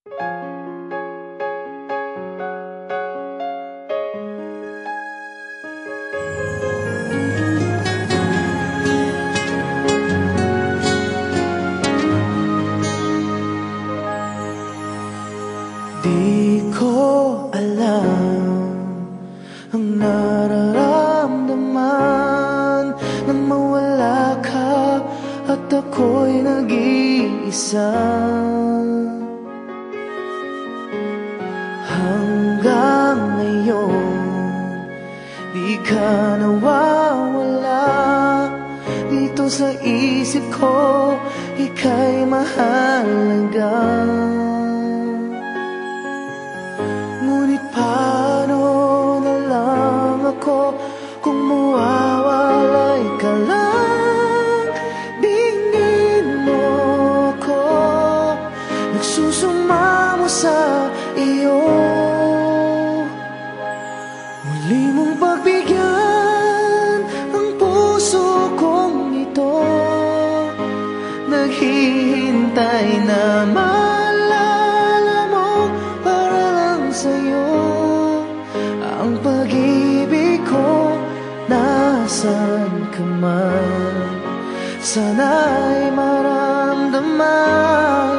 Di ko alam ang nararamdaman nang mawala ka at ako'y nag-iisa. Hanggang ngayon, di ka nawawala dito sa isip ko, ika'y mahalaga. Ngunit paano na lang ako kung mawawalay ka lang? Tingin mo ako, nagsusumamo sa iyo. Muli mong pagbigyan ang puso kong ito, naghihintay na ang pag-ibig ko. Nasaan ka man, sana'y maramdaman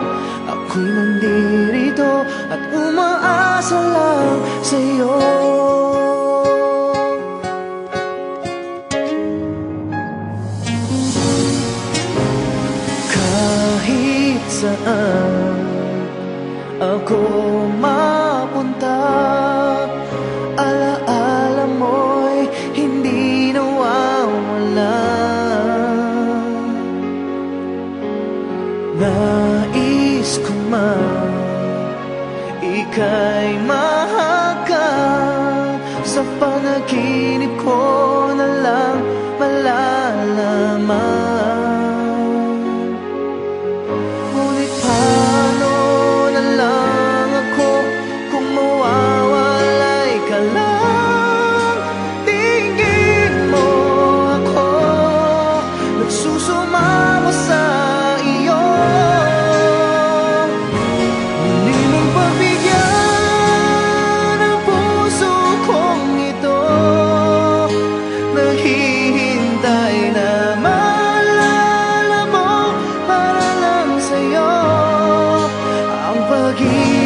ako'y nandirito at umaasa lang sa'yo. Kahit saan ako mapunta, alaala mo'y hindi nawawala. Nais ko man ika'y mahagkan, sa panaginip ko na lang malalaman. Ngunit paano na lang ako kung mawawalay ka lang? Tingin mo ako, nagsusumamo sa iyo. Muli mong pagbigyan ang puso kong ito, naghihintay na maalala mo para lang sa'yo ang pag-ibig.